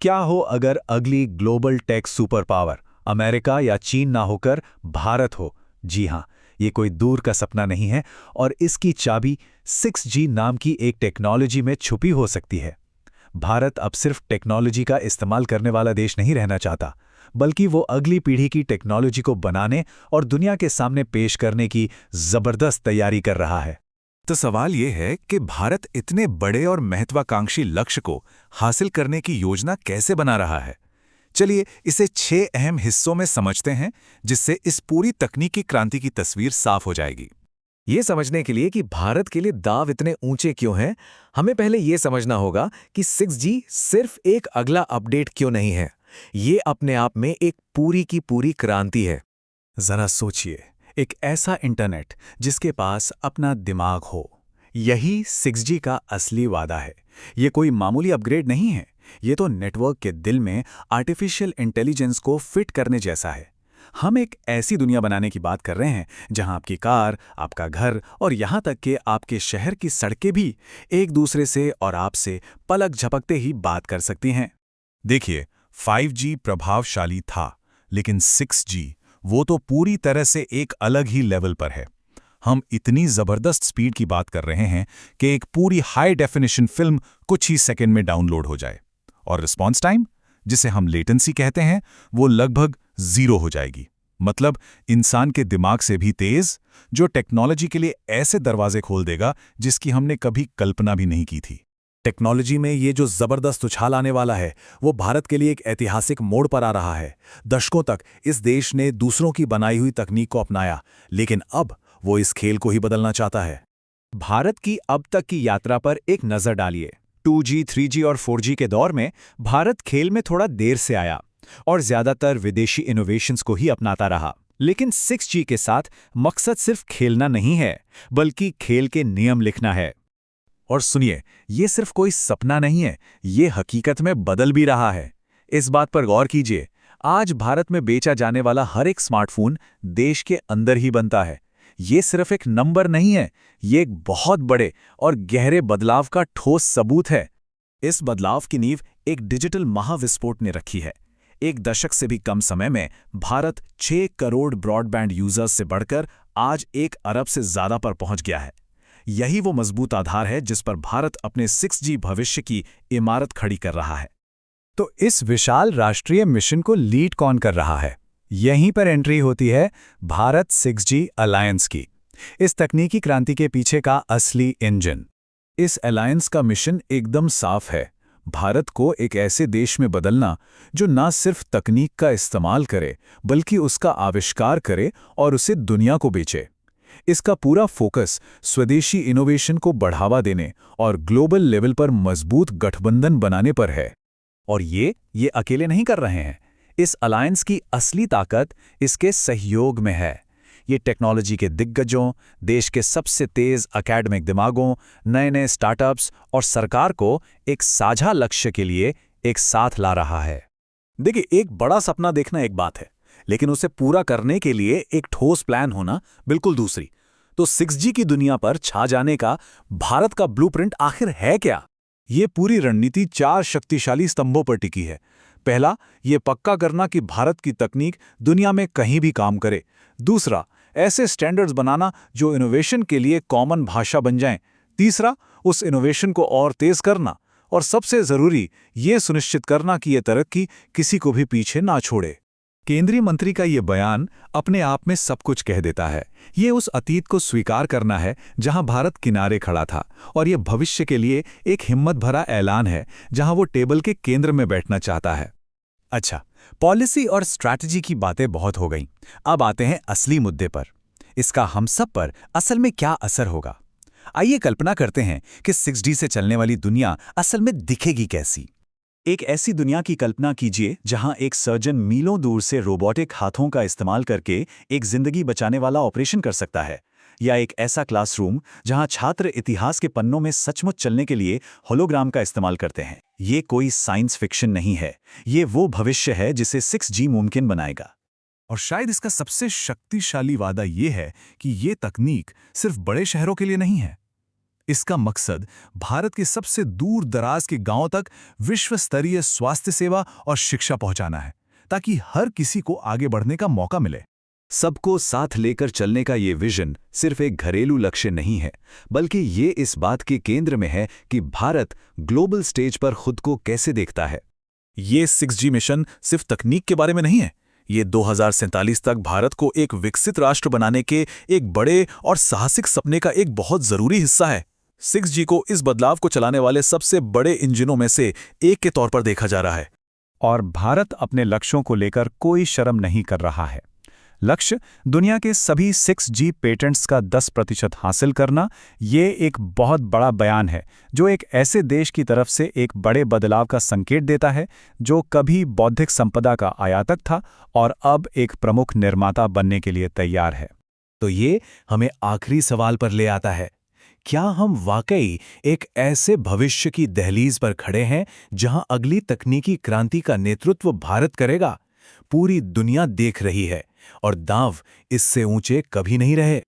क्या हो अगर अगली global tech super power America या चीन ना होकर भारत हो? जी हाँ, ये कोई दूर का सपना नहीं है और इसकी चाबी 6G नाम की एक टेक्नोलॉजी में छुपी हो सकती है। भारत अब सिर्फ टेक्नोलॉजी का इस्तेमाल करने वाला देश नहीं रहना चाहता, बल्कि वो अगली पीढ़ी की टेक्नोलॉजी को बनाने और दुनिया के सामने पेश करने की जबरदस्त तैयारी कर रहा है। तो सवाल ये है कि भारत इतने बड़े और महत्वाकांक्षी लक्ष्य को हासिल करने की योजना कैसे बना रहा है। चलिए इसे 6 अहम हिस्सों में समझते हैं, जिससे इस पूरी तकनीकी क्रांति की तस्वीर साफ हो जाएगी। ये समझने के लिए कि भारत के लिए दाव इतने ऊंचे क्यों हैं, हमें पहले ये समझना होगा कि 6G सिर्फ एक अगला अपडेट क्यों नहीं है। ये अपने आप में एक पूरी की पूरी क्रांति है। जरा सोचिए, एक ऐसा इंटरनेट जिसके पास अपना दिमाग हो, यही 6G का असली वादा है। ये कोई मामूली अपग्रेड नहीं है, ये तो नेटवर्क के दिल में आर्टिफिशियल इंटेलिजेंस को फिट करने जैसा है। हम एक ऐसी दुनिया बनाने की बात कर रहे हैं जहां आपकी कार, आपका घर और यहां तक कि आपके शहर की सड़कें भी एक दूसरे से और आपसे पलक झपकते ही बात कर सकती हैं। देखिए, 5G प्रभावशाली था, लेकिन 6G वो तो पूरी तरह से एक अलग ही लेवल पर है। हम इतनी जबरदस्त स्पीड की बात कर रहे हैं कि एक पूरी हाई डेफिनेशन फिल्म कुछ ही सेकंड में डाउनलोड हो जाए, और रिस्पॉन्स टाइम, जिसे हम लेटेंसी कहते हैं, वो लगभग 0 हो जाएगी। मतलब इंसान के दिमाग से भी तेज, जो टेक्नोलॉजी के लिए ऐसे दरवाजे खोल देगा जिसकी हमने कभी कल्पना भी नहीं की थी। टेक्नोलॉजी में ये जो जबरदस्त उछाल आने वाला है, वो भारत के लिए एक ऐतिहासिक मोड़ पर आ रहा है। दशकों तक इस देश ने दूसरों की बनाई हुई तकनीक को अपनाया, लेकिन अब वो इस खेल को ही बदलना चाहता है। भारत की अब तक की यात्रा पर एक नजर डालिए। 2G, 3G और 4G के दौर में भारत खेल में थोड़ा देर से आया और ज्यादातर विदेशी इनोवेशंस को ही अपनाता रहा। लेकिन 6G के साथ मकसद सिर्फ खेलना नहीं है, बल्कि खेल के नियम लिखना है। और सुनिए, ये सिर्फ कोई सपना नहीं है, ये हकीकत में बदल भी रहा है। इस बात पर गौर कीजिए, आज भारत में बेचा जाने वाला हर एक स्मार्टफोन देश के अंदर ही बनता है। ये सिर्फ एक नंबर नहीं है, ये एक बहुत बड़े और गहरे बदलाव का ठोस सबूत है। इस बदलाव की नींव एक डिजिटल महाविस्फोट ने रखी है। एक दशक से भी कम समय में भारत 6 करोड़ ब्रॉडबैंड यूजर्स से बढ़कर आज 1 अरब से ज्यादा पर पहुंच गया है। यही वो मजबूत आधार है जिस पर भारत अपने 6G भविष्य की इमारत खड़ी कर रहा है। तो इस विशाल राष्ट्रीय मिशन को लीड कौन कर रहा है? यहीं पर एंट्री होती है भारत 6G अलायंस की, इस तकनीकी क्रांति के पीछे का असली इंजन। इस अलायंस का मिशन एकदम साफ है, भारत को एक ऐसे देश में बदलना जो ना सिर्फ तकनीक का इस्तेमाल करे, बल्कि उसका आविष्कार करे और उसे दुनिया को बेचे। इसका पूरा फोकस स्वदेशी इनोवेशन को बढ़ावा देने और ग्लोबल लेवल पर मजबूत गठबंधन बनाने पर है। और ये अकेले नहीं कर रहे हैं। इस अलायंस की असली ताकत इसके सहयोग में है। ये टेक्नोलॉजी के दिग्गजों, देश के सबसे तेज एकेडमिक दिमागों, नए-नए स्टार्टअप्स और सरकार को एक साझा लक्ष्य के लिए एक साथ ला रहा है। देखिए, एक बड़ा सपना देखना एक बात है, लेकिन उसे पूरा करने के लिए एक ठोस प्लान होना बिल्कुल दूसरी। तो 6G की दुनिया पर छा जाने का भारत का ब्लूप्रिंट आखिर है क्या? ये पूरी रणनीति 4 शक्तिशाली स्तंभों पर टिकी है। पहला, ये पक्का करना कि भारत की तकनीक दुनिया में कहीं भी काम करे। दूसरा, ऐसे स्टैंडर्ड्स बनाना जो इनोवेशन के लिए कॉमन भाषा बन जाएं। तीसरा, उस इनोवेशन को और तेज करना। और सबसे जरूरी, ये सुनिश्चित करना कि ये तरक्की किसी को भी पीछे ना छोड़े। केंद्रीय मंत्री का ये बयान अपने आप में सब कुछ कह देता है। ये उस अतीत को स्वीकार करना है जहां भारत किनारे खड़ा था, और ये भविष्य के लिए एक हिम्मत भरा ऐलान है जहां वो टेबल के केंद्र में बैठना चाहता है। अच्छा, पॉलिसी और स्ट्रैटेजी की बातें बहुत हो गईं। अब आते हैं असली मुद्दे पर। इसका हम सब पर असल में क्या असर होगा? आइए कल्पना करते हैं कि 6G से चलने वाली दुनिया असल में दिखेगी कैसी। एक ऐसी दुनिया की कल्पना कीजिए जहां एक सर्जन मीलों दूर से रोबोटिक हाथों का इस्तेमाल करके एक जिंदगी बचाने वाला ऑपरेशन कर सकता है, या एक ऐसा क्लासरूम जहां छात्र इतिहास के पन्नों में सचमुच चलने के लिए होलोग्राम का इस्तेमाल करते हैं। ये कोई साइंस फिक्शन नहीं है, ये वो भविष्य है जिसे 6G मुमकिन बनाएगा। और शायद इसका सबसे शक्तिशाली वादा ये है कि ये तकनीक सिर्फ बड़े शहरों के लिए नहीं है। इसका मकसद भारत के सबसे दूर दराज के गांवों तक विश्व स्तरीय स्वास्थ्य सेवा और शिक्षा पहुंचाना है, ताकि हर किसी को आगे बढ़ने का मौका मिले। सबको साथ लेकर चलने का ये विजन सिर्फ एक घरेलू लक्ष्य नहीं है, बल्कि ये इस बात के केंद्र में है कि भारत ग्लोबल स्टेज पर खुद को कैसे देखता है। ये 6G मिशन सिर्फ तकनीक के बारे में नहीं है, ये 2047 तक भारत को एक विकसित राष्ट्र बनाने के एक बड़े और साहसिक सपने का एक बहुत जरूरी हिस्सा है। 6G को इस बदलाव को चलाने वाले सबसे बड़े इंजनों में से एक के तौर पर देखा जा रहा है। और भारत अपने लक्ष्यों को लेकर कोई शर्म नहीं कर रहा है। लक्ष्य दुनिया के सभी 6G पेटेंट्स का 10% हासिल करना, ये एक बहुत बड़ा बयान है जो एक ऐसे देश की तरफ से एक बड़े बदलाव का संकेत देता है जो कभी बौद्धिक संपदा का आयातक था और अब एक प्रमुख निर्माता बनने के लिए तैयार है। तो ये हमें आखिरी सवाल पर ले आता है, क्या हम वाकई एक ऐसे भविष्य की दहलीज पर खड़े हैं जहां अगली तकनीकी क्रांति का नेतृत्व भारत करेगा? पूरी दुनिया देख रही है और दांव इससे ऊंचे कभी नहीं रहे।